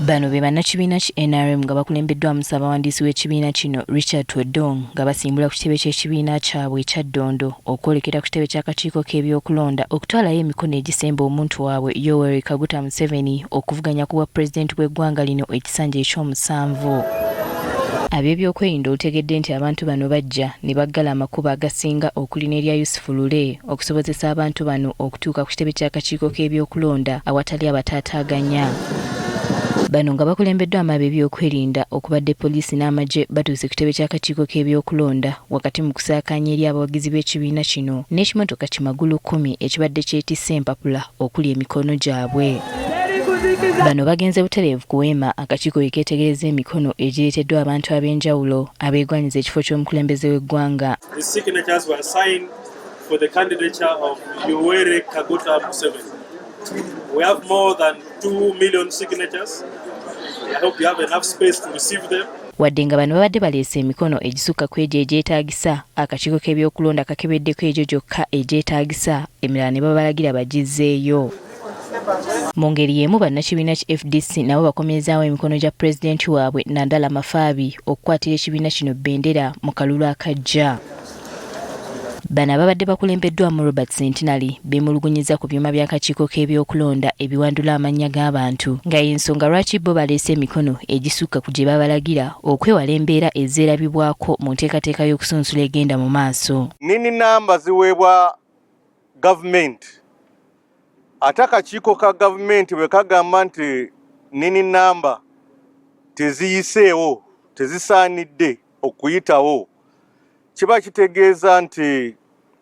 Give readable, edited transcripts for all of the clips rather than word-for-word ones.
Bano be bannakibiina ki NRM nga bakulembeddwamu ssaabawandiisi w'ekibiina kino Richard Odong nga basimbula ku kitebe ky'ekibiina kyabwe ekya Ddondo okwolekera ku kitebe ky'akakiiko k'ebyokulonda okutwalayo emikono egisemba omuntu waabwe Yoweri Kaguta Museveni okuvuganya ku bwa pulezidenti bw'eggwanga lino ekisanja eky'omusanvu. Ab'ebyokwerinda olutegedde nti abantu bano bajja ne baggala amakubo agasinga okuli n'erya Yusufu Lule okusobozesa abantu bano okutuuka ku kitebe ky'akakiiko k'ebyokulonda awatali abataataaganya. Bano nga bakulembeddwamu ab'ebyokwerinda okubadde poliisi n'amagye batuuse ku kitebe ky'akakiiko k'ebyokulonda wakati mu kusaakaanya eri abawagizi b'ekibiina kino n'ekimotoka kimagulu 10 ekibadde kyetisse empapula okuli emikono gyabwe. Bano bagenze butereevu kuweema akakiiko we keetegereza emikono egireeteddwa abantu ab'enjawulo abeegwanyiza ekifo ky'omukulembeze w'eggwanga. The signatures were signed for the candidature of Yoweri Kaguta Museveni. We have more than 2 million signatures. I hope you have enough space to receive them. Wadde nga bano babadde baleese emikono egisukka ku egyo egyetaagisa akakiiko k'ebyokulonda kakebeddeko egyo gyokka egyetaagisa emirala ne babalagira bagizzeeyo. Mu ngeri y'emu bannakibiina ki FDC nabo bakomeezaawo emikono gya pulezidenti waabwe Nandala Mafaabi okukwatira ekibiina kino bbendera mu kalulu akajja. Bano ababadde bakulembeddwamu Robert Centenary beemulugunyiza ku byuma by'akakiiko k'ebyokulonda ebiwandula amannya g'abantu nga y'ensonga lwaki bo baleese emikono egisukka ku gye babalagira okwewala embeera ezeerabibwako mu nteekateeka y'okusunsula egenda mu maaso. Nini namba ziweebwa gavumenti ate akakiiko ka gavumenti bwe kagamba nti nini namba teziyiseewo tezisaanidde okuyitawo kiba kitegeeza nti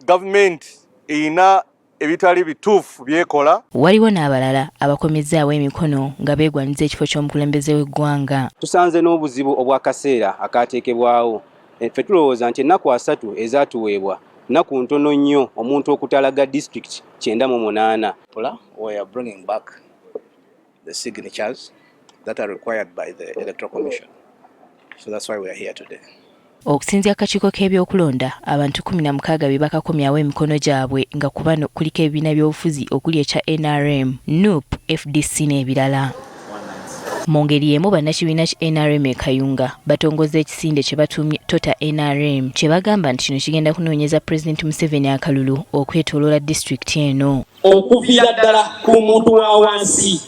gavumenti erina ebitali bituufu byekola. Waliwo n'abalala abakomezzaawo emikono nga beegwanyiza ekifo ky'omukulembeze w'eggwanga. Tusanze n'obuzibu obw'akaseera akaateekebwawo. Ffe tulowooza nti ennaku 3 ezaatuweebwa nnaku ntono nnyo omuntu okutalaga district 98. We are bringing back the signatures that are required by the Electoral Commission. So that's why we are here today. Okusinzia akakiiko k'ebyokulonda abantu 16 be bakakomyawo emikono gyabwe nga ku bano kuliko ebibiina by'obufuzi okuli ekya NRM, NUP, FDC n'ebirala. Mu ngeri y'emu bannakibiina ki NRM Kayunga batongoza ekisinde kye batuumye Tota NRM kye bagamba nti kino kigenda kunoonyeza Pulezidenti Museveni akalulu okwetooloola disitulikiti eno. Okuviira ddala ku muntu wa wansi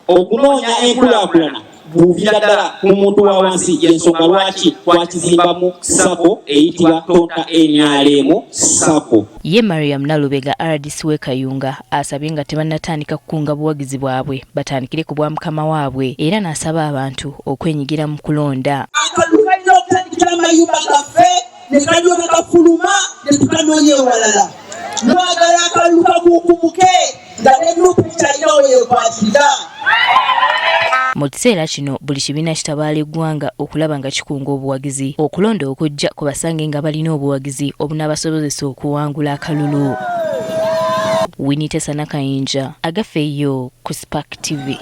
okunoonya enkulaakulana buviira ddala ku muntu wa wansi y'ensonga lwaki twakizimbamu SACCO eyitibwa Tota NRM SACCO. Ye Mariam Nalubega RDC w'e Kayunga asabye nga tebannatandika kukunga buwagizi bwabwe batandikire ku bwa mukama waabwe era n'asaba abantu okwenyigira mu kulonda. Akalulu kalina okutandikira amayumba gaffe ne kalyoka kafuluma ne tukanoonya ewalala. Mwagala akalulu kakuukumuke nga n'ennupu kyalina weyekwatira. Mu kiseera kino buli kibiina kitabaala eggwanga okulaba nga kikunga obuwagizi okulonda okujja ku basange nga balina obuwagizi obunaabasobozesa okuwangula akalulu. Winnie Tessa Nakayinja agafeeyo ku Spark TV.